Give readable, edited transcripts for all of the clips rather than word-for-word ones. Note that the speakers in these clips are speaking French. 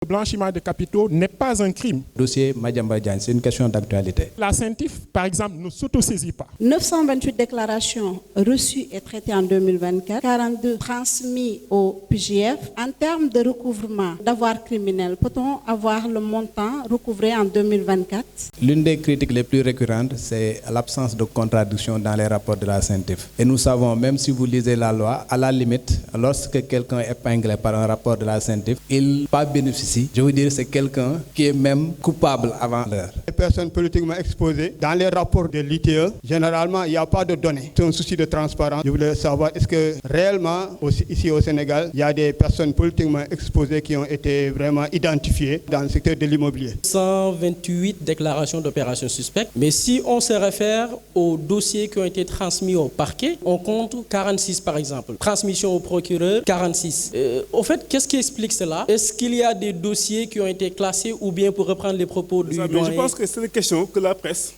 Le blanchiment de capitaux n'est pas un crime. Dossier Madiambal Diagne, c'est une question d'actualité. La CENTIF, par exemple, ne s'autosaisit pas. 928 déclarations reçues et traitées en 2024, 42 transmises au PJF. En termes de recouvrement d'avoirs criminels, peut-on avoir le montant recouvré en 2024? L'une des critiques les plus récurrentes, c'est l'absence de contradiction dans les rapports de la CENTIF. Et nous savons, même si vous lisez la loi, à la limite, lorsque quelqu'un est épinglé par un rapport de la CENTIF, il pas bénéficie. Je veux dire, c'est quelqu'un qui est même coupable avant l'heure. Les personnes politiquement exposées, dans les rapports de l'ITE, généralement, il n'y a pas de données. C'est un souci de transparence. Je voulais savoir, est-ce que réellement, ici au Sénégal, il y a des personnes politiquement exposées qui ont été vraiment identifiées dans le secteur de l'immobilier? 128 déclarations d'opérations suspectes. Mais si on se réfère aux dossiers qui ont été transmis au parquet, on compte 46 par exemple. Transmission au procureur, 46. Au fait, qu'est-ce qui explique cela? Est-ce qu'il y a des dossiers qui ont été classés ou bien, pour reprendre les propos du doyen? Je pense que c'est une question que la presse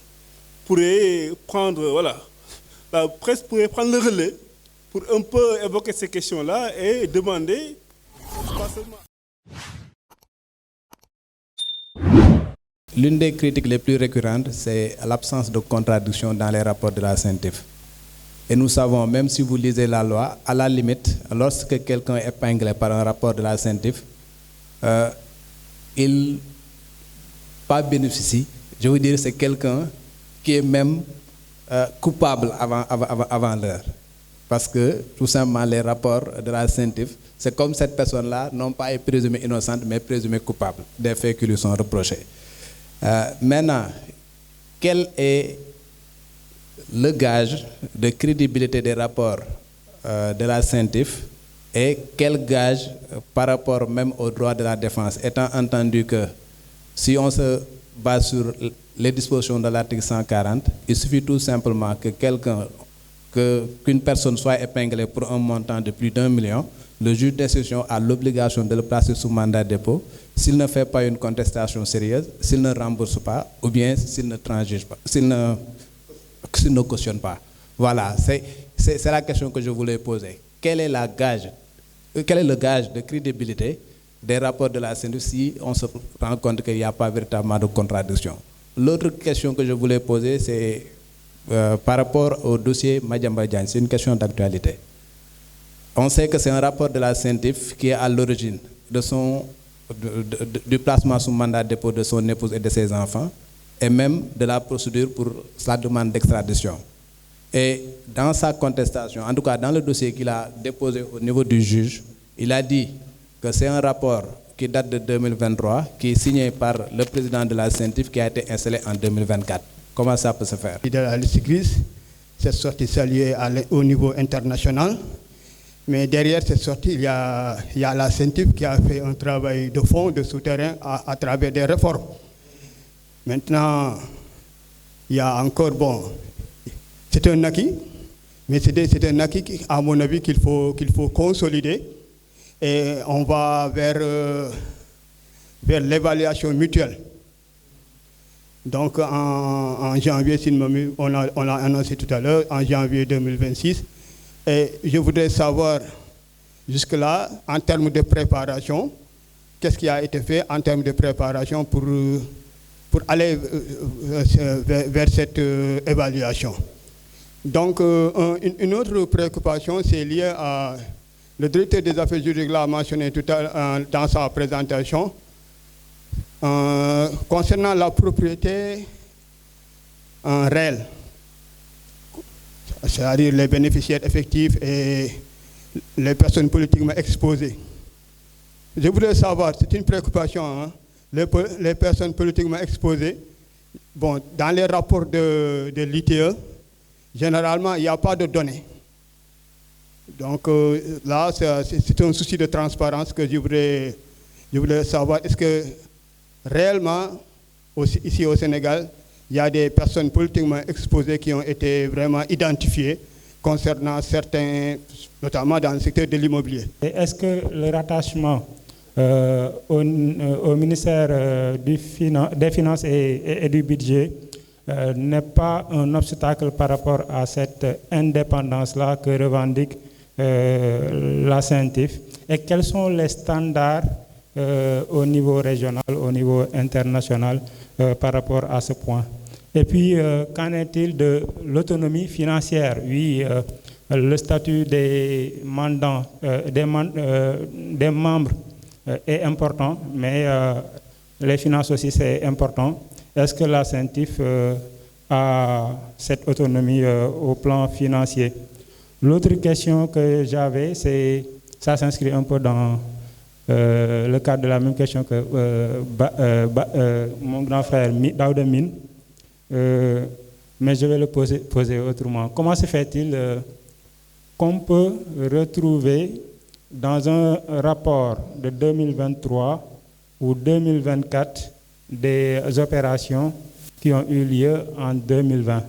pourrait prendre, la presse pourrait prendre le relais pour un peu évoquer ces questions-là et demander, pas seulement... L'une des critiques les plus récurrentes, c'est l'absence de contradiction dans les rapports de la CENTIF. Et nous savons, même si vous lisez la loi, à la limite, lorsque quelqu'un est épinglé par un rapport de la CENTIF, il pas bénéficie. Je veux dire, c'est quelqu'un qui est même coupable avant l'heure. Parce que, tout simplement, les rapports de la CENTIF, c'est comme cette personne-là, non pas est présumée innocente, mais présumée coupable des faits qui lui sont reprochés. Maintenant, quel est le gage de crédibilité des rapports de la CENTIF et quel gage par rapport même au droit de la défense, étant entendu que si on se base sur les dispositions de l'article 140, il suffit tout simplement que qu'une personne soit épinglée pour un montant de plus d'1 million, le juge d'instruction a l'obligation de le placer sous mandat de dépôt s'il ne fait pas une contestation sérieuse, s'il ne rembourse pas, ou bien s'il ne transige pas, s'il ne cautionne pas. Voilà, c'est la question que je voulais poser. Quel est le gage de crédibilité des rapports de la CENTIF si on se rend compte qu'il n'y a pas véritablement de contradiction? L'autre question que je voulais poser, c'est par rapport au dossier Madiambal Diagne. C'est une question d'actualité. On sait que c'est un rapport de la CENTIF qui est à l'origine du placement sous mandat de dépôt de son épouse et de ses enfants, et même de la procédure pour sa demande d'extradition. Et dans sa contestation, en tout cas dans le dossier qu'il a déposé au niveau du juge, il a dit que c'est un rapport qui date de 2023, qui est signé par le président de la CENTIF, qui a été installé en 2024. Comment ça peut se faire? De la liste grise, cette sortie saluée au niveau international. Mais derrière cette sortie, il y a la CENTIF qui a fait un travail de fond, de souterrain, à travers des réformes. Maintenant, il y a encore, c'est un acquis, mais c'est un acquis, à mon avis, qu'il faut consolider. Et on va vers l'évaluation mutuelle. Donc, en janvier, on l'a annoncé tout à l'heure, en janvier 2026. Et je voudrais savoir, jusque-là, en termes de préparation, qu'est-ce qui a été fait en termes de préparation pour aller vers cette évaluation. Donc, une autre préoccupation, c'est lié à... Le directeur des affaires juridiques l'a mentionné tout à l'heure dans sa présentation, concernant la propriété réelle, c'est-à-dire les bénéficiaires effectifs et les personnes politiquement exposées. Je voudrais savoir, c'est une préoccupation, les personnes politiquement exposées, dans les rapports de l'ITE, généralement, il n'y a pas de données. Donc là, c'est un souci de transparence que je voudrais savoir. Est-ce que réellement, ici au Sénégal, il y a des personnes politiquement exposées qui ont été vraiment identifiées concernant certains, notamment dans le secteur de l'immobilier? Est-ce que le rattachement au ministère des Finances et du Budget n'est pas un obstacle par rapport à cette indépendance-là que revendique la CENTIF? Et quels sont les standards au niveau régional, au niveau international par rapport à ce point. Et puis, qu'en est-il de l'autonomie financière? Oui, le statut des mandants, des membres est important, mais les finances aussi c'est important. Est-ce que la CENTIF a cette autonomie au plan financier? L'autre question que j'avais, ça s'inscrit un peu dans le cadre de la même question que mon grand frère Daouda Mine, mais je vais le poser autrement. Comment se fait-il qu'on peut retrouver dans un rapport de 2023 ou 2024 des opérations qui ont eu lieu en 2020?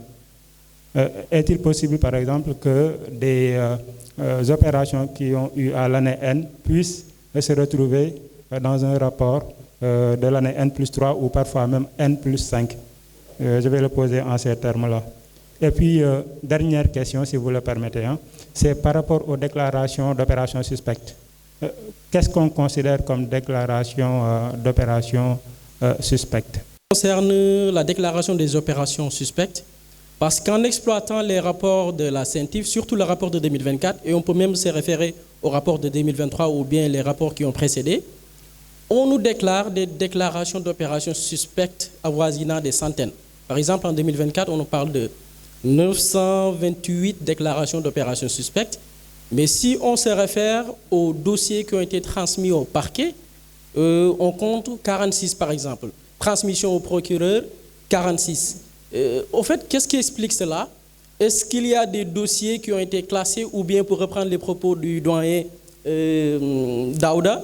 Est-il possible, par exemple, que des opérations qui ont eu à l'année N puissent se retrouver dans un rapport de l'année N+3 ou parfois même N+5? Je vais le poser en ces termes-là. Et puis, dernière question, si vous le permettez, c'est par rapport aux déclarations d'opérations suspectes. Qu'est-ce qu'on considère comme déclaration d'opérations suspectes? Concerne la déclaration des opérations suspectes, parce qu'en exploitant les rapports de la CENTIF, surtout le rapport de 2024, et on peut même se référer au rapport de 2023 ou bien les rapports qui ont précédé, on nous déclare des déclarations d'opérations suspectes avoisinant des centaines. Par exemple, en 2024, on nous parle de 928 déclarations d'opérations suspectes, mais si on se réfère aux dossiers qui ont été transmis au parquet, on compte 46 par exemple. Transmission au procureur, 46. Au fait, qu'est-ce qui explique cela? Est-ce qu'il y a des dossiers qui ont été classés, ou bien, pour reprendre les propos du doyen Daouda,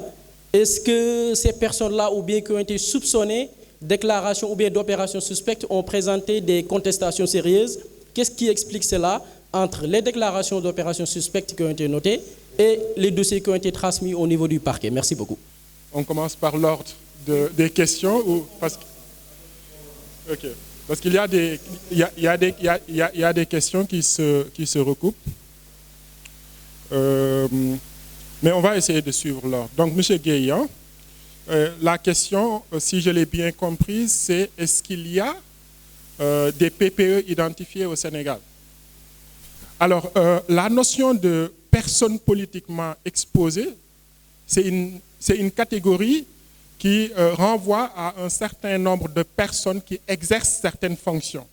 est-ce que ces personnes-là, ou bien qui ont été soupçonnées, déclarations ou bien d'opérations suspectes, ont présenté des contestations sérieuses? Qu'est-ce qui explique cela entre les déclarations d'opérations suspectes qui ont été notées et les dossiers qui ont été transmis au niveau du parquet? Merci beaucoup. On commence par l'ordre des questions ou parce qu'il y a des questions qui se recoupent. Mais on va essayer de suivre l'ordre. Donc, M. Guéant, la question, si je l'ai bien comprise, c'est est-ce qu'il y a des PPE identifiés au Sénégal? Alors, la notion de personne politiquement exposée, c'est une catégorie qui renvoie à un certain nombre de personnes qui exercent certaines fonctions.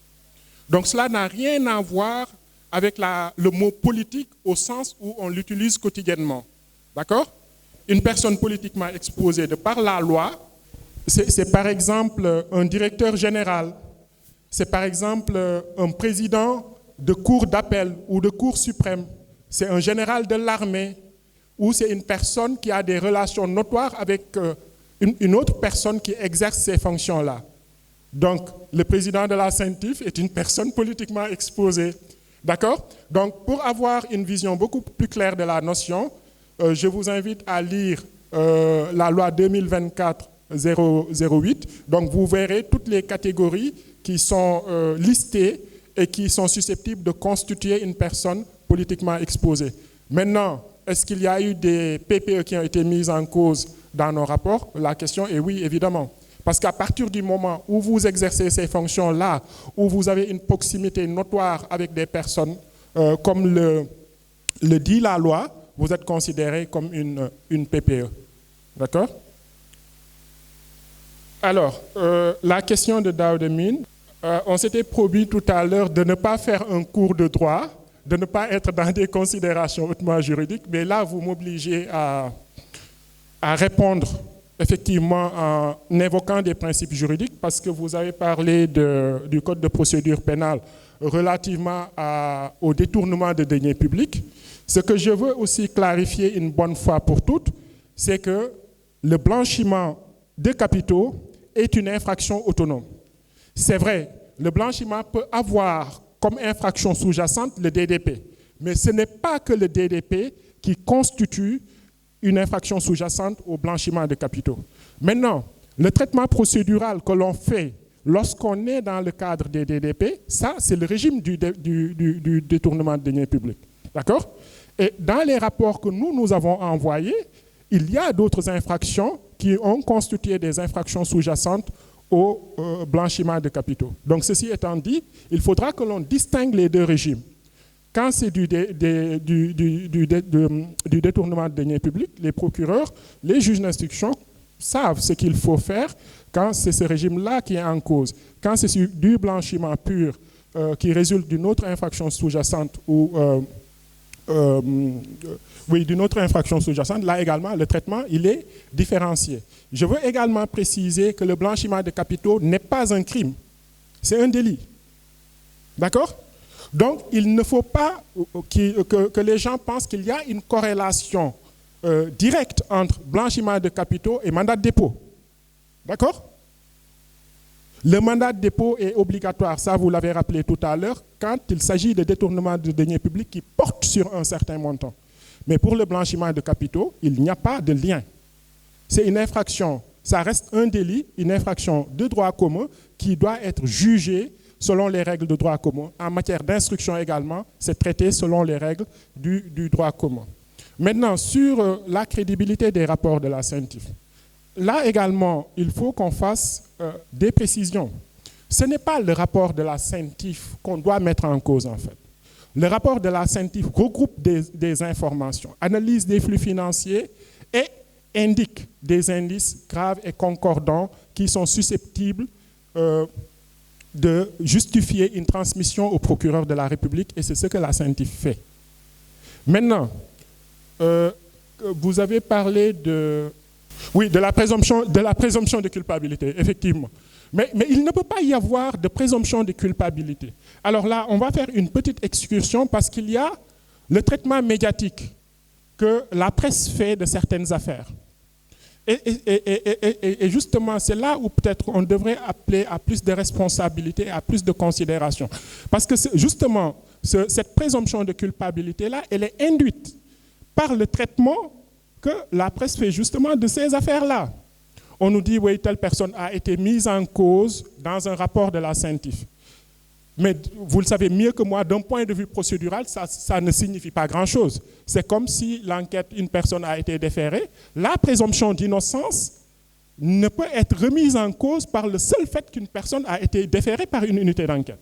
Donc cela n'a rien à voir avec le mot politique au sens où on l'utilise quotidiennement. D'accord? Une personne politiquement exposée de par la loi, c'est par exemple un directeur général, c'est par exemple un président de cour d'appel ou de cour suprême, c'est un général de l'armée, ou c'est une personne qui a des relations notoires avec une autre personne qui exerce ces fonctions-là. Donc, le président de la CENTIF est une personne politiquement exposée. D'accord? Donc, pour avoir une vision beaucoup plus claire de la notion, je vous invite à lire la loi 2024-008. Donc, vous verrez toutes les catégories qui sont listées et qui sont susceptibles de constituer une personne politiquement exposée. Maintenant, est-ce qu'il y a eu des PPE qui ont été mises en cause dans nos rapports? La question est oui, évidemment. Parce qu'à partir du moment où vous exercez ces fonctions-là, où vous avez une proximité notoire avec des personnes, comme le dit la loi, vous êtes considéré comme une PPE. D'accord? Alors, la question de Daouda Mine, on s'était promis tout à l'heure de ne pas faire un cours de droit, de ne pas être dans des considérations hautement juridiques, mais là, vous m'obligez à répondre effectivement en évoquant des principes juridiques, parce que vous avez parlé du Code de procédure pénale relativement au détournement de deniers publics. Ce que je veux aussi clarifier une bonne fois pour toutes, c'est que le blanchiment de capitaux est une infraction autonome. C'est vrai, le blanchiment peut avoir comme infraction sous-jacente le DDP, mais ce n'est pas que le DDP qui constitue une infraction sous-jacente au blanchiment de capitaux. Maintenant, le traitement procédural que l'on fait lorsqu'on est dans le cadre des DDP, ça, c'est le régime du détournement de deniers publics. D'accord? Et dans les rapports que nous avons envoyés, il y a d'autres infractions qui ont constitué des infractions sous-jacentes au blanchiment de capitaux. Donc, ceci étant dit, il faudra que l'on distingue les deux régimes. Quand c'est du détournement de deniers publics, les procureurs, les juges d'instruction savent ce qu'il faut faire quand c'est ce régime-là qui est en cause. Quand c'est du blanchiment pur qui résulte d'une autre infraction sous-jacente ou d'une autre infraction sous-jacente, là également, le traitement, il est différencié. Je veux également préciser que le blanchiment de capitaux n'est pas un crime, c'est un délit. D'accord ? Donc, il ne faut pas que les gens pensent qu'il y a une corrélation directe entre blanchiment de capitaux et mandat de dépôt. D'accord ? Le mandat de dépôt est obligatoire, ça vous l'avez rappelé tout à l'heure, quand il s'agit de détournement de deniers publics qui portent sur un certain montant. Mais pour le blanchiment de capitaux, il n'y a pas de lien. C'est une infraction, ça reste un délit, une infraction de droit commun qui doit être jugée selon les règles de droit commun. En matière d'instruction également, c'est traité selon les règles du droit commun. Maintenant, sur la crédibilité des rapports de la CENTIF, là également, il faut qu'on fasse des précisions. Ce n'est pas le rapport de la CENTIF qu'on doit mettre en cause, en fait. Le rapport de la CENTIF regroupe des informations, analyse des flux financiers et indique des indices graves et concordants qui sont susceptibles de justifier une transmission au procureur de la République, et c'est ce que la CENTIF fait. Maintenant, vous avez parlé de la présomption de culpabilité, effectivement. Mais il ne peut pas y avoir de présomption de culpabilité. Alors là, on va faire une petite excursion parce qu'il y a le traitement médiatique que la presse fait de certaines affaires. Et justement, c'est là où peut-être on devrait appeler à plus de responsabilité, à plus de considération. Parce que justement, cette présomption de culpabilité-là, elle est induite par le traitement que la presse fait justement de ces affaires-là. On nous dit, oui, telle personne a été mise en cause dans un rapport de la CENTIF. Mais vous le savez mieux que moi, d'un point de vue procédural, ça ne signifie pas grand-chose. C'est comme si l'enquête, une personne a été déférée. La présomption d'innocence ne peut être remise en cause par le seul fait qu'une personne a été déférée par une unité d'enquête.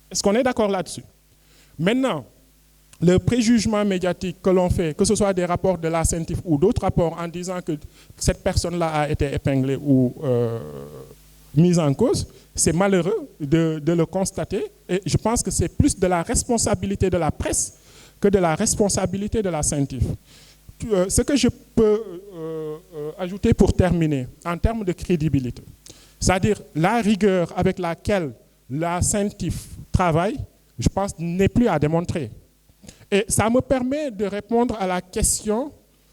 Est-ce qu'on est d'accord là-dessus? Maintenant, le préjugement médiatique que l'on fait, que ce soit des rapports de la CENTIF ou d'autres rapports en disant que cette personne-là a été épinglée ou mise en cause, c'est malheureux de le constater, et je pense que c'est plus de la responsabilité de la presse que de la responsabilité de la CENTIF. Ce que je peux ajouter pour terminer, en termes de crédibilité, c'est-à-dire la rigueur avec laquelle la CENTIF travaille, je pense, n'est plus à démontrer. Et ça me permet de répondre à la question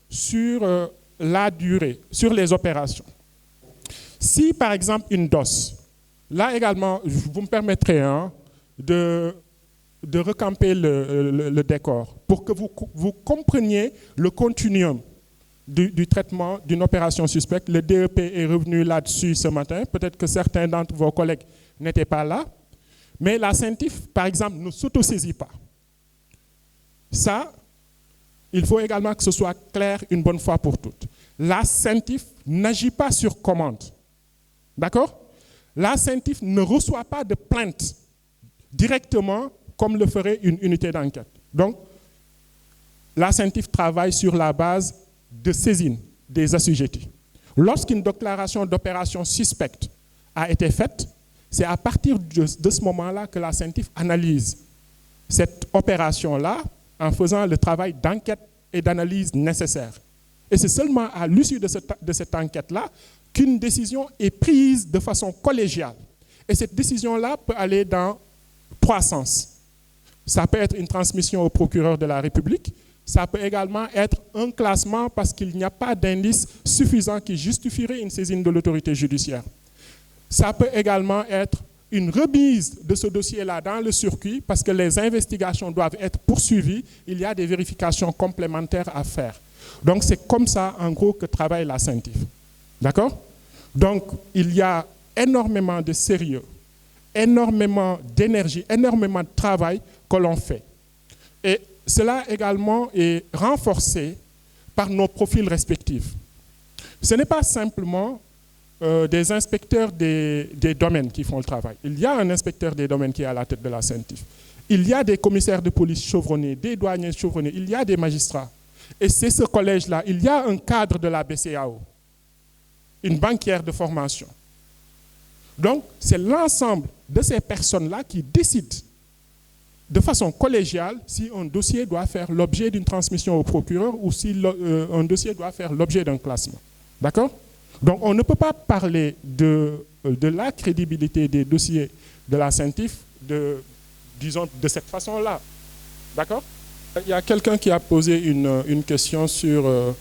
sur la durée, sur les opérations. Si, par exemple, une DOS, là également, vous me permettrez de recamper le décor pour que vous compreniez le continuum du traitement d'une opération suspecte. Le DEP est revenu là-dessus ce matin. Peut-être que certains d'entre vos collègues n'étaient pas là. Mais la CENTIF, par exemple, ne s'autosaisit pas. Ça, il faut également que ce soit clair une bonne fois pour toutes. La CENTIF n'agit pas sur commande. D'accord? La CENTIF ne reçoit pas de plainte directement comme le ferait une unité d'enquête. Donc, la CENTIF travaille sur la base de saisine des assujettis. Lorsqu'une déclaration d'opération suspecte a été faite, c'est à partir de ce moment-là que la CENTIF analyse cette opération-là en faisant le travail d'enquête et d'analyse nécessaire. Et c'est seulement à l'issue de cette enquête-là qu'une décision est prise de façon collégiale. Et cette décision-là peut aller dans 3 sens. Ça peut être une transmission au procureur de la République, ça peut également être un classement parce qu'il n'y a pas d'indice suffisant qui justifierait une saisine de l'autorité judiciaire. Ça peut également être une remise de ce dossier-là dans le circuit parce que les investigations doivent être poursuivies, il y a des vérifications complémentaires à faire. Donc c'est comme ça, en gros, que travaille la CENTIF. D'accord? Donc il y a énormément de sérieux, énormément d'énergie, énormément de travail que l'on fait. Et cela également est renforcé par nos profils respectifs. Ce n'est pas simplement des inspecteurs des domaines qui font le travail. Il y a un inspecteur des domaines qui est à la tête de la CENTIF. Il y a des commissaires de police chevronnés, des douaniers chevronnés, il y a des magistrats. Et c'est ce collège-là. Il y a un cadre de la BCEAO, une banquière de formation. Donc, c'est l'ensemble de ces personnes-là qui décident de façon collégiale si un dossier doit faire l'objet d'une transmission au procureur ou si un dossier doit faire l'objet d'un classement. D'accord? Donc, on ne peut pas parler de la crédibilité des dossiers de la CENTIF disons, de cette façon-là. D'accord? Il y a quelqu'un qui a posé une question sur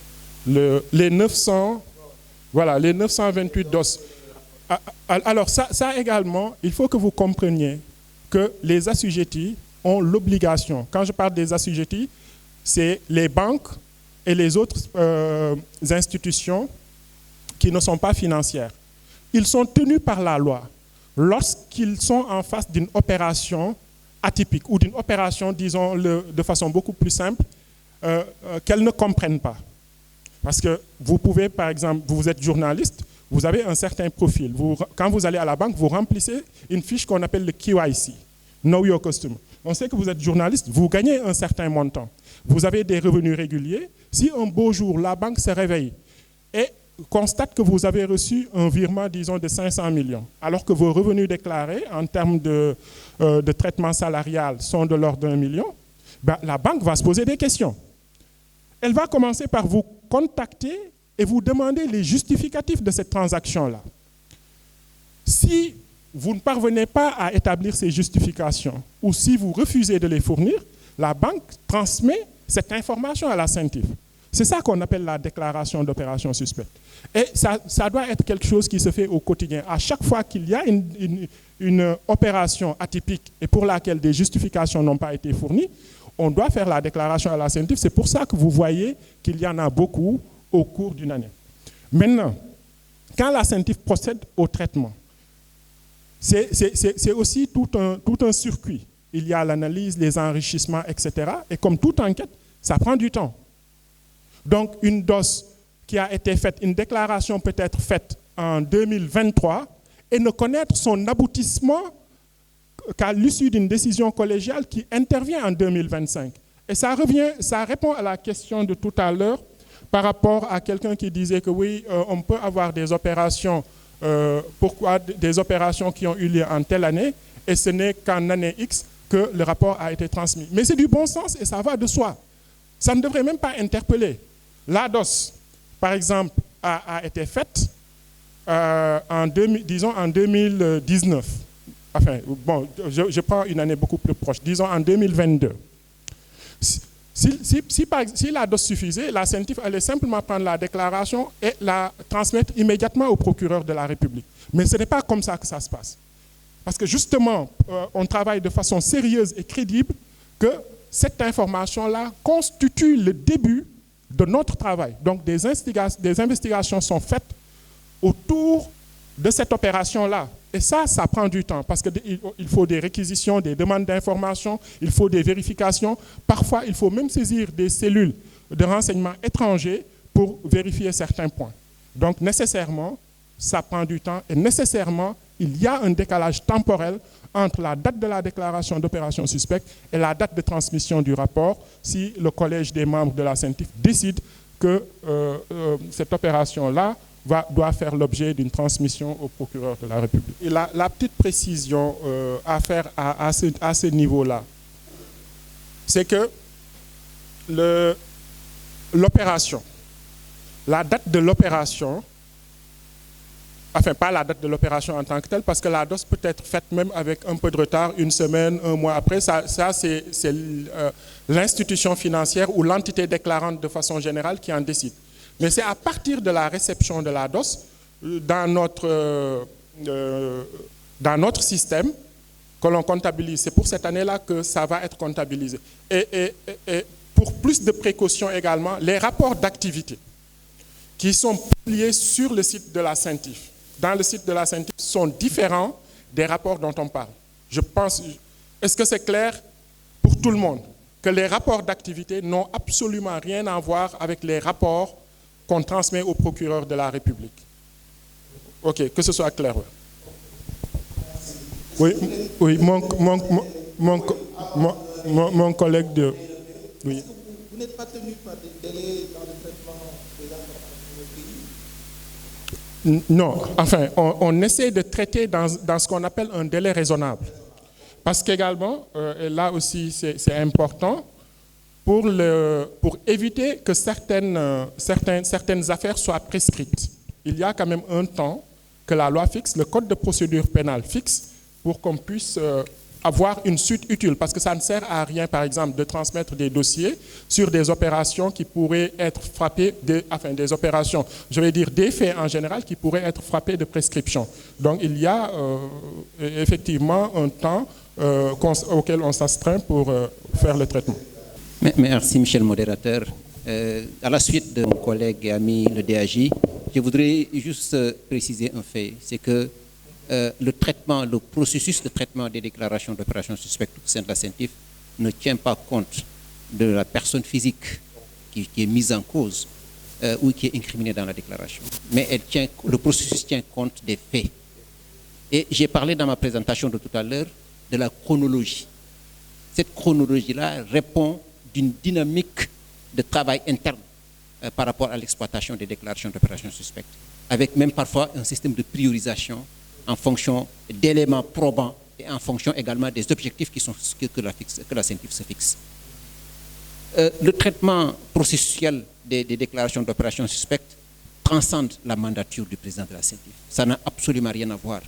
les 928 DOS. Alors, ça également, il faut que vous compreniez que les assujettis ont l'obligation. Quand je parle des assujettis, c'est les banques et les autres institutions qui ne sont pas financières. Ils sont tenus par la loi lorsqu'ils sont en face d'une opération atypique ou d'une opération, disons-le de façon beaucoup plus simple, qu'elles ne comprennent pas. Parce que vous pouvez, par exemple, vous êtes journaliste, vous avez un certain profil. Quand vous allez à la banque, vous remplissez une fiche qu'on appelle le KYC, Know Your Customer. On sait que vous êtes journaliste, vous gagnez un certain montant. Vous avez des revenus réguliers. Si un beau jour, la banque se réveille et constate que vous avez reçu un virement, disons, de 500 millions, alors que vos revenus déclarés en termes de traitement salarial sont de l'ordre d'1 million, ben, la banque va se poser des questions. Elle va commencer par vous contacter et vous demander les justificatifs de cette transaction-là. Si vous ne parvenez pas à établir ces justifications ou si vous refusez de les fournir, la banque transmet cette information à la CENTIF. C'est ça qu'on appelle la déclaration d'opération suspecte. Et ça doit être quelque chose qui se fait au quotidien. À chaque fois qu'il y a une opération atypique et pour laquelle des justifications n'ont pas été fournies, on doit faire la déclaration à la CENTIF. C'est pour ça que vous voyez qu'il y en a beaucoup au cours d'une année. Maintenant, quand la CENTIF procède au traitement, c'est aussi tout un circuit. Il y a l'analyse, les enrichissements, etc. Et comme toute enquête, ça prend du temps. Donc, une DOS qui a été faite, une déclaration peut être faite en 2023 et ne connaître son aboutissement qu'à l'issue d'une décision collégiale qui intervient en 2025. Et ça répond à la question de tout à l'heure par rapport à quelqu'un qui disait que oui, on peut avoir des opérations, pourquoi des opérations qui ont eu lieu en telle année et ce n'est qu'en année X que le rapport a été transmis. Mais c'est du bon sens et ça va de soi. Ça ne devrait même pas interpeller. La DOS, par exemple, a été faite en 2019. Enfin, bon, je prends une année beaucoup plus proche, disons en 2022. Si la DOS suffisait, la CENTIF allait simplement prendre la déclaration et la transmettre immédiatement au procureur de la République. Mais ce n'est pas comme ça que ça se passe. Parce que justement, on travaille de façon sérieuse et crédible que cette information-là constitue le début de notre travail. Donc des investigations sont faites autour de cette opération-là. Et ça prend du temps parce qu'il faut des réquisitions, des demandes d'informations, il faut des vérifications. Parfois, il faut même saisir des cellules de renseignement étrangers pour vérifier certains points. Donc nécessairement, ça prend du temps et nécessairement, il y a un décalage temporel entre la date de la déclaration d'opération suspecte et la date de transmission du rapport si le collège des membres de la CENTIF décide que cette opération-là doit faire l'objet d'une transmission au procureur de la République. Et la petite précision à faire à ce niveau-là, c'est que l'opération, la date de l'opération, enfin pas la date de l'opération en tant que telle, parce que la DOS peut être faite même avec un peu de retard, une semaine, un mois après. Ça c'est l'institution financière ou l'entité déclarante de façon générale qui en décide. Mais c'est à partir de la réception de la DOS, dans notre système, que l'on comptabilise. C'est pour cette année-là que ça va être comptabilisé. Et pour plus de précautions également, les rapports d'activité qui sont publiés sur le site de la CENTIF, dans le site de la CENTIF, sont différents des rapports dont on parle. Je pense, est-ce que c'est clair pour tout le monde que les rapports d'activité n'ont absolument rien à voir avec les rapports qu'on transmet au procureur de la République. OK, que ce soit clair. Oui, mon collègue de... Oui. Vous n'êtes pas tenu par des délais dans le traitement des affaires du pays? Non, enfin, on essaie de traiter dans ce qu'on appelle un délai raisonnable. Parce qu'également, là aussi c'est important, pour éviter que certaines affaires soient prescrites. Il y a quand même un temps que la loi fixe, le code de procédure pénale fixe, pour qu'on puisse avoir une suite utile. Parce que ça ne sert à rien, par exemple, de transmettre des dossiers sur des opérations qui pourraient être frappées, des opérations, je vais dire des faits en général, qui pourraient être frappés de prescription. Donc il y a effectivement un temps auquel on s'astreint pour faire le traitement. Merci, Michel le modérateur. À la suite de mon collègue et ami le DAJ, je voudrais juste préciser un fait, c'est que le processus de traitement des déclarations d'opérations suspectes au sein de la CENTIF ne tient pas compte de la personne physique qui est mise en cause ou qui est incriminée dans la déclaration. Mais le processus tient compte des faits. Et j'ai parlé dans ma présentation de tout à l'heure de la chronologie. Cette chronologie-là répond d'une dynamique de travail interne par rapport à l'exploitation des déclarations d'opérations suspectes, avec même parfois un système de priorisation en fonction d'éléments probants et en fonction également des objectifs que la CENTIF se fixe. Le traitement processuel des déclarations d'opérations suspectes transcende la mandature du président de la CENTIF. Ça n'a absolument rien à voir.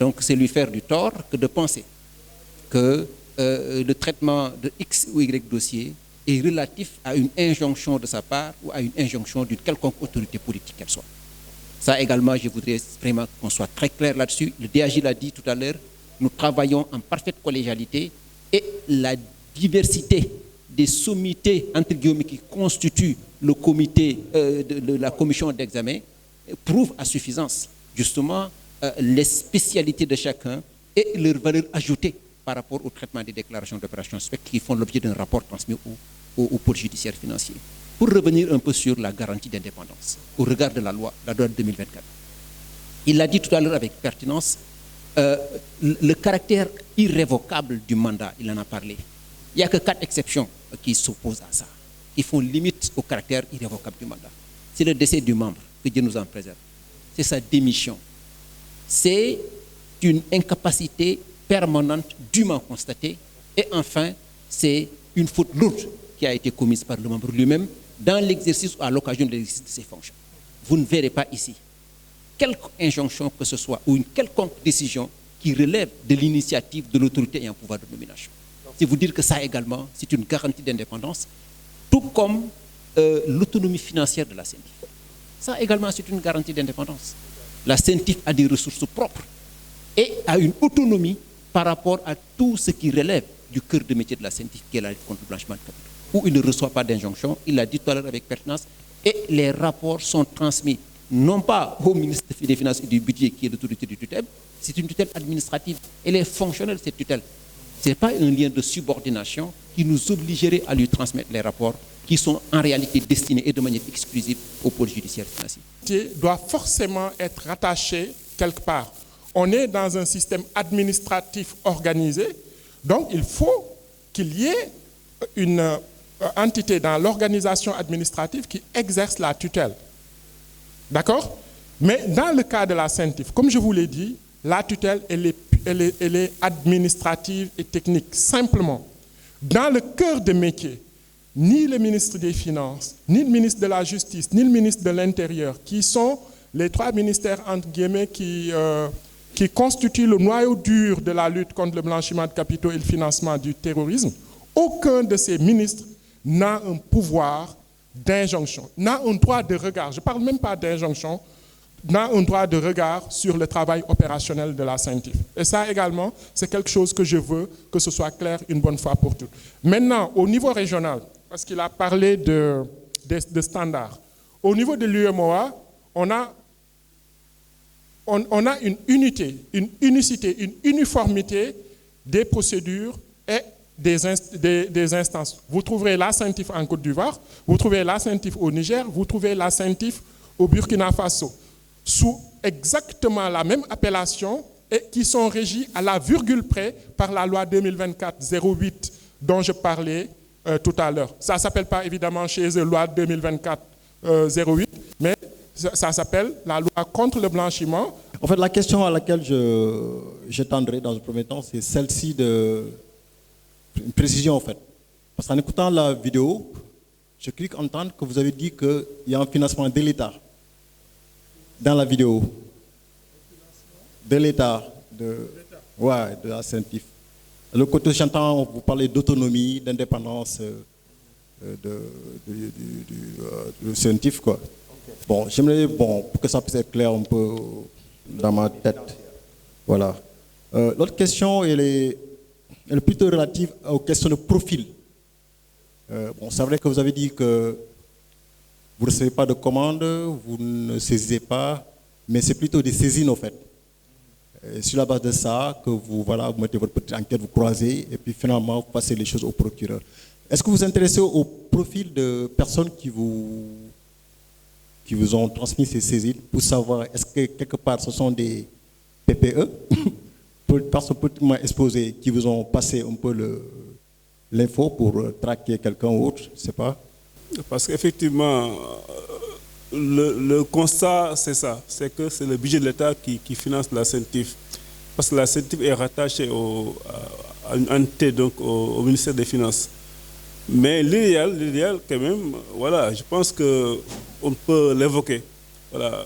Donc c'est lui faire du tort que de penser que le traitement de X ou Y dossier est relatif à une injonction de sa part ou à une injonction d'une quelconque autorité politique qu'elle soit. Ça également, je voudrais vraiment qu'on soit très clair là-dessus. Le DAJ l'a dit tout à l'heure, nous travaillons en parfaite collégialité et la diversité des sommités, entre guillemets, qui constituent le comité de la commission d'examen prouve à suffisance, justement, les spécialités de chacun et leur valeur ajoutée par rapport au traitement des déclarations d'opérations suspectes qui font l'objet d'un rapport transmis au pôle judiciaire financier. Pour revenir un peu sur la garantie d'indépendance, au regard de la loi 2024. Il l'a dit tout à l'heure avec pertinence, le caractère irrévocable du mandat, il en a parlé. Il n'y a que 4 exceptions qui s'opposent à ça, qui font limite au caractère irrévocable du mandat. C'est le décès du membre, que Dieu nous en préserve. C'est sa démission. C'est une incapacité permanente dûment constatée. Et enfin, c'est une faute lourde qui a été commise par le membre lui-même dans l'exercice ou à l'occasion de l'exercice de ses fonctions. Vous ne verrez pas ici quelque injonction que ce soit ou une quelconque décision qui relève de l'initiative de l'autorité ayant pouvoir de nomination. C'est vous dire que ça également, c'est une garantie d'indépendance, tout comme l'autonomie financière de la CENTIF. Ça également, c'est une garantie d'indépendance. La CENTIF a des ressources propres et a une autonomie par rapport à tout ce qui relève du cœur de métier de la CENTIF, qui est la lutte contre le blanchiment de capitaux, où il ne reçoit pas d'injonction, il l'a dit tout à l'heure avec pertinence, et les rapports sont transmis non pas au ministre des Finances et du Budget, qui est l'autorité du tutelle, c'est une tutelle administrative. Elle est fonctionnelle, cette tutelle. Ce n'est pas un lien de subordination qui nous obligerait à lui transmettre les rapports qui sont en réalité destinés et de manière exclusive au pôle judiciaire financier. Doit forcément être rattaché quelque part. On est dans un système administratif organisé, donc il faut qu'il y ait une entité dans l'organisation administrative qui exerce la tutelle. D'accord? Mais dans le cas de la CENTIF, comme je vous l'ai dit, la tutelle, elle est administrative et technique, simplement. Dans le cœur de métier, ni le ministre des Finances, ni le ministre de la Justice, ni le ministre de l'Intérieur, qui sont les 3 ministères, entre guillemets, qui constituent le noyau dur de la lutte contre le blanchiment de capitaux et le financement du terrorisme, aucun de ces ministres n'a un pouvoir d'injonction, n'a un droit de regard, je ne parle même pas d'injonction, n'a un droit de regard sur le travail opérationnel de la CENTIF. Et ça également, c'est quelque chose que je veux que ce soit clair une bonne fois pour toutes. Maintenant, au niveau régional, parce qu'il a parlé de standards, au niveau de l'UEMOA, on a une unité, une unicité, une uniformité des procédures et des instances. Vous trouverez la CENTIF en Côte d'Ivoire, vous trouvez la CENTIF au Niger, vous trouvez la CENTIF au Burkina Faso, sous exactement la même appellation et qui sont régis à la virgule près par la loi 2024-08 dont je parlais tout à l'heure. Ça ne s'appelle pas évidemment chez eux loi 2024-08, mais ça s'appelle la loi contre le blanchiment. En fait, la question à laquelle je tendrai dans un premier temps, c'est celle-ci de une précision en fait. Parce qu'en écoutant la vidéo, je clique entendre que vous avez dit qu'il y a un financement de l'État dans la vidéo. De l'État, de la CENTIF. Le côté j'entends, vous parlez d'autonomie, d'indépendance du CENTIF, quoi. Bon, j'aimerais, pour que ça puisse être clair un peu dans ma tête. Voilà. L'autre question, elle est plutôt relative aux questions de profil. C'est vrai que vous avez dit que vous ne recevez pas de commandes, vous ne saisissez pas, mais c'est plutôt des saisines, en fait. Et sur la base de ça, que vous mettez votre petite enquête, vous croisez, et puis finalement, vous passez les choses au procureur. Est-ce que vous vous intéressez au profil de personnes qui vous ont transmis ces saisines pour savoir est-ce que quelque part ce sont des PPE, personnes politiquement exposées qui vous ont passé un peu l'info pour traquer quelqu'un ou autre, je ne sais pas. Parce qu'effectivement, le constat, c'est ça, c'est que c'est le budget de l'État qui finance la CENTIF. Parce que la CENTIF est rattachée à une entité, donc au ministère des Finances. Mais l'idéal quand même, voilà, je pense qu'on peut l'évoquer. Voilà,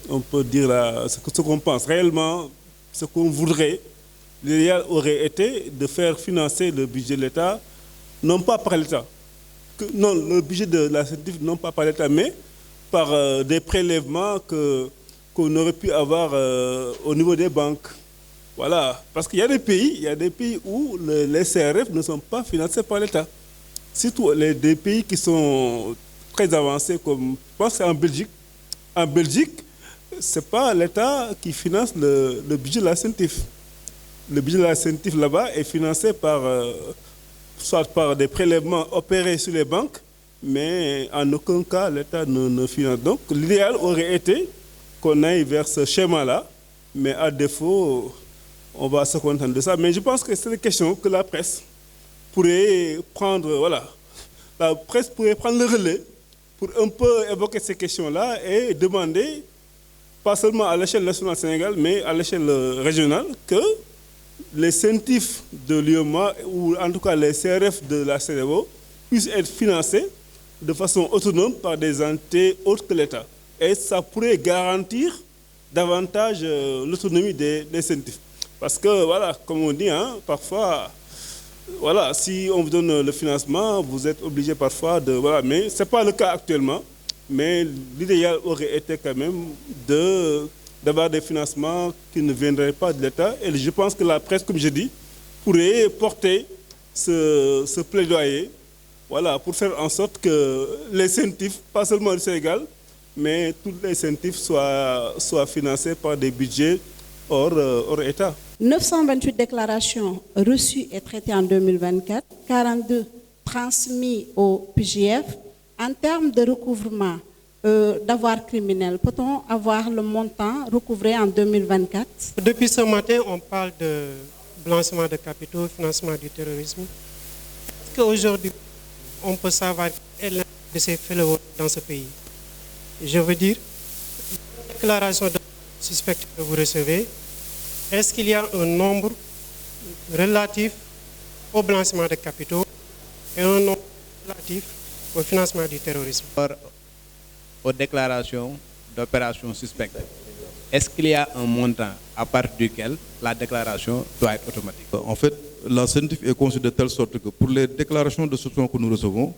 on peut dire ce qu'on pense. Réellement, ce qu'on voudrait, l'idéal aurait été de faire financer le budget de l'État, non pas par l'État. Non, le budget de la CENTIF, non pas par l'État, mais par des prélèvements qu'on aurait pu avoir au niveau des banques. Voilà, parce qu'il y a des pays où les CRF ne sont pas financés par l'État. Surtout des pays qui sont très avancés, comme je pense c'est en Belgique. En Belgique, ce n'est pas l'État qui finance le budget de la CENTIF. Le budget de la CENTIF là-bas est financé soit par des prélèvements opérés sur les banques, mais en aucun cas l'État ne finance. Donc l'idéal aurait été qu'on aille vers ce schéma-là, mais à défaut, on va se contenter de ça. Mais je pense que c'est une question que la presse pourrait prendre, la presse pourrait prendre le relais pour un peu évoquer ces questions-là et demander, pas seulement à l'échelle nationale Sénégal, mais à l'échelle régionale, que les CENTIF de l'UEMOA, ou en tout cas les CRF de la CEDEAO, puissent être financés de façon autonome par des entités autres que l'État. Et ça pourrait garantir davantage l'autonomie des CENTIF. Parce que, comme on dit, parfois, si on vous donne le financement, vous êtes obligé parfois de... mais ce n'est pas le cas actuellement. Mais l'idéal aurait été quand même d'avoir des financements qui ne viendraient pas de l'État. Et je pense que la presse, comme je dis, pourrait porter ce plaidoyer pour faire en sorte que les CENTIF, pas seulement le Sénégal, mais tous les CENTIF soient financés par des budgets hors État. 928 déclarations reçues et traitées en 2024, 42 transmis au PJF. En termes de recouvrement d'avoir criminel, peut-on avoir le montant recouvré en 2024? Depuis ce matin, on parle de blanchiment de capitaux, financement du terrorisme. Est-ce qu'aujourd'hui, on peut savoir quel est l'impact de ces fléaux dans ce pays? Je veux dire, la déclaration de suspect que vous recevez, est-ce qu'il y a un nombre relatif au blanchiment de capitaux et un nombre relatif au financement du terrorisme? Aux déclarations d'opérations suspectes, est-ce qu'il y a un montant à partir duquel la déclaration doit être automatique? En fait, la CENTIF est conçue de telle sorte que pour les déclarations de soupçon que nous recevons,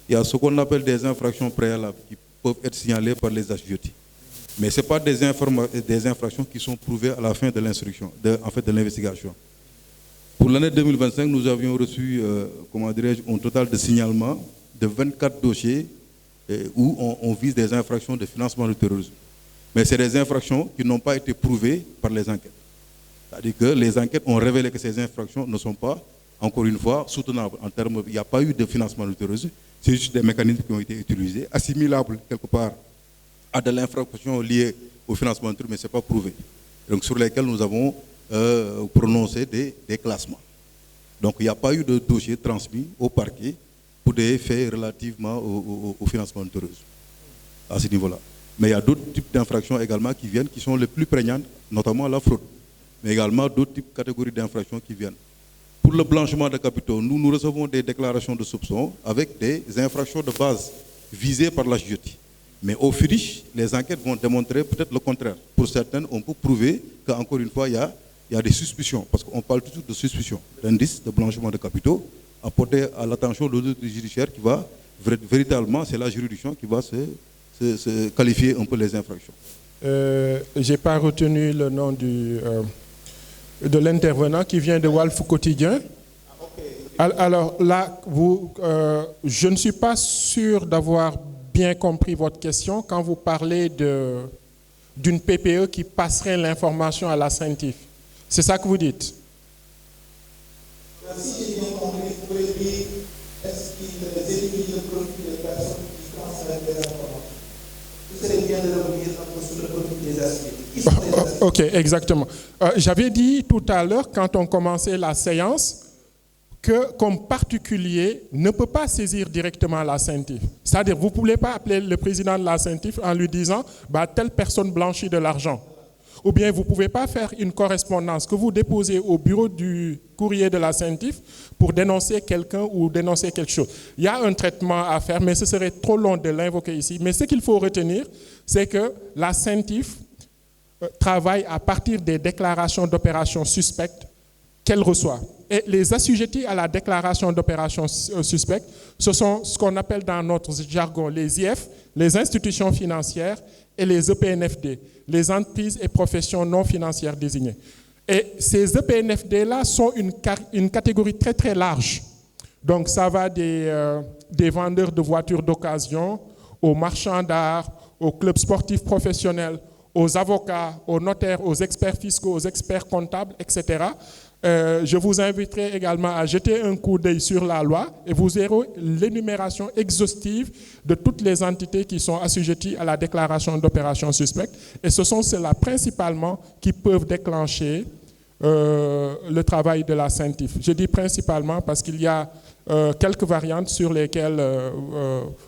il y a ce qu'on appelle des infractions préalables qui peuvent être signalées par les assujettis. Mais ce n'est pas des infractions qui sont prouvées à la fin de l'instruction, de l'investigation. Pour l'année 2025, nous avions reçu, un total de signalements de 24 dossiers où on vise des infractions de financement du terrorisme. Mais c'est des infractions qui n'ont pas été prouvées par les enquêtes. C'est-à-dire que les enquêtes ont révélé que ces infractions ne sont pas encore une fois, soutenable en termes, il n'y a pas eu de financement du terrorisme, c'est juste des mécanismes qui ont été utilisés, assimilables quelque part à de l'infraction liée au financement du terrorisme, mais ce n'est pas prouvé. Donc sur lesquels nous avons prononcé des classements. Donc il n'y a pas eu de dossier transmis au parquet pour des faits relativement au financement du terrorisme, à ce niveau-là. Mais il y a d'autres types d'infractions également qui viennent, qui sont les plus prégnantes, notamment la fraude, mais également d'autres types de catégories d'infractions qui viennent. Pour le blanchiment de capitaux, nous recevons des déclarations de soupçons avec des infractions de base visées par la JETI. Mais au finish, les enquêtes vont démontrer peut-être le contraire. Pour certaines, on peut prouver qu'encore une fois, il y a des suspicions, parce qu'on parle toujours de suspicions, d'indices de blanchiment de capitaux, apportés à l'attention de l'autorité judiciaire qui va, véritablement, c'est la juridiction qui va se qualifier un peu les infractions. Je n'ai pas retenu le nom de l'intervenant qui vient de Walf Quotidien. Alors là, je ne suis pas sûr d'avoir bien compris votre question quand vous parlez d'une PPE qui passerait l'information à la CENTIF. C'est ça que vous dites? Si j'ai bien compris, vous pouvez dire, est-ce qu'ils éliminent le profil des personnes qui transmettent des informations? Vous serez bien de revenir un peu sur le profil des aspects. Ok, exactement. J'avais dit tout à l'heure, quand on commençait la séance, que comme particulier ne peut pas saisir directement la CENTIF. C'est-à-dire, vous ne pouvez pas appeler le président de la CENTIF en lui disant telle personne blanchit de l'argent. Ou bien vous ne pouvez pas faire une correspondance que vous déposez au bureau du courrier de la CENTIF pour dénoncer quelqu'un ou dénoncer quelque chose. Il y a un traitement à faire, mais ce serait trop long de l'invoquer ici. Mais ce qu'il faut retenir, c'est que la CENTIF travaille à partir des déclarations d'opérations suspectes qu'elle reçoit. Et les assujettis à la déclaration d'opérations suspectes, ce sont ce qu'on appelle dans notre jargon les IF, les institutions financières et les EPNFD, les entreprises et professions non financières désignées. Et ces EPNFD-là sont une catégorie très très large. Donc ça va des vendeurs de voitures d'occasion, aux marchands d'art, aux clubs sportifs professionnels, aux avocats, aux notaires, aux experts fiscaux, aux experts comptables, etc. Je vous inviterai également à jeter un coup d'œil sur la loi et vous aurez l'énumération exhaustive de toutes les entités qui sont assujetties à la déclaration d'opérations suspectes. Et ce sont ceux-là principalement qui peuvent déclencher le travail de la CENTIF. Je dis principalement parce qu'il y a quelques variantes sur lesquelles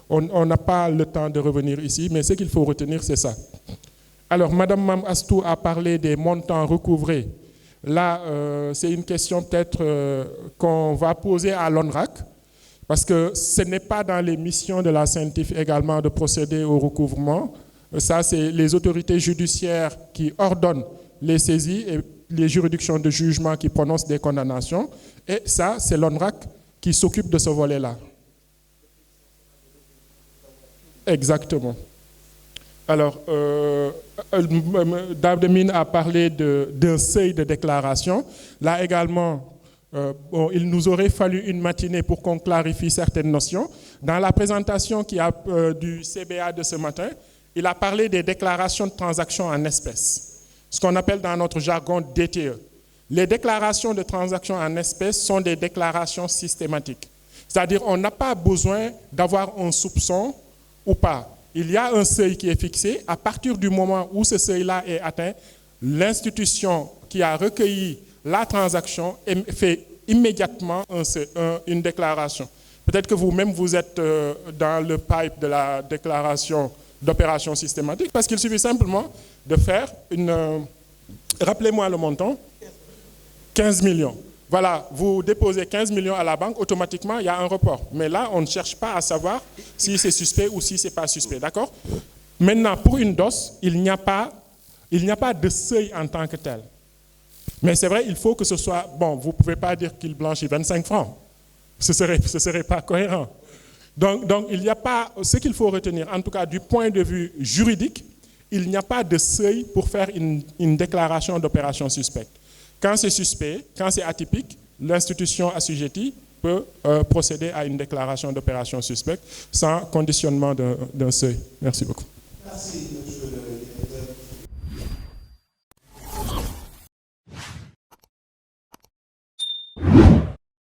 on n'a pas le temps de revenir ici, mais ce qu'il faut retenir, c'est ça. Alors, Madame Mam Astou a parlé des montants recouvrés. Là, c'est une question peut-être qu'on va poser à l'ONRAC, parce que ce n'est pas dans les missions de la CENTIF également de procéder au recouvrement. Ça, c'est les autorités judiciaires qui ordonnent les saisies et les juridictions de jugement qui prononcent des condamnations. Et ça, c'est l'ONRAC qui s'occupe de ce volet-là. Exactement. Alors, Dabdemine a parlé d'un seuil de déclaration. Là également, il nous aurait fallu une matinée pour qu'on clarifie certaines notions. Dans la présentation du CBA de ce matin, il a parlé des déclarations de transactions en espèces, ce qu'on appelle dans notre jargon DTE. Les déclarations de transactions en espèces sont des déclarations systématiques. C'est-à-dire on n'a pas besoin d'avoir un soupçon ou pas. Il y a un seuil qui est fixé. À partir du moment où ce seuil-là est atteint, l'institution qui a recueilli la transaction fait immédiatement une déclaration. Peut-être que vous-même, vous êtes dans le pipe de la déclaration d'opération systématique, parce qu'il suffit simplement de faire rappelez-moi le montant, 15 millions. Voilà, vous déposez 15 millions à la banque, automatiquement, il y a un report. Mais là, on ne cherche pas à savoir si c'est suspect ou si ce n'est pas suspect, d'accord? Maintenant, pour une DOS, il n'y a pas de seuil en tant que tel. Mais c'est vrai, il faut que ce soit... Bon, vous ne pouvez pas dire qu'il blanchit 25 francs. Ce serait pas cohérent. Donc, il n'y a pas... Ce qu'il faut retenir, en tout cas du point de vue juridique, il n'y a pas de seuil pour faire une déclaration d'opération suspecte. Quand c'est suspect, quand c'est atypique, l'institution assujettie peut procéder à une déclaration d'opération suspecte sans conditionnement d'un seuil. Merci beaucoup.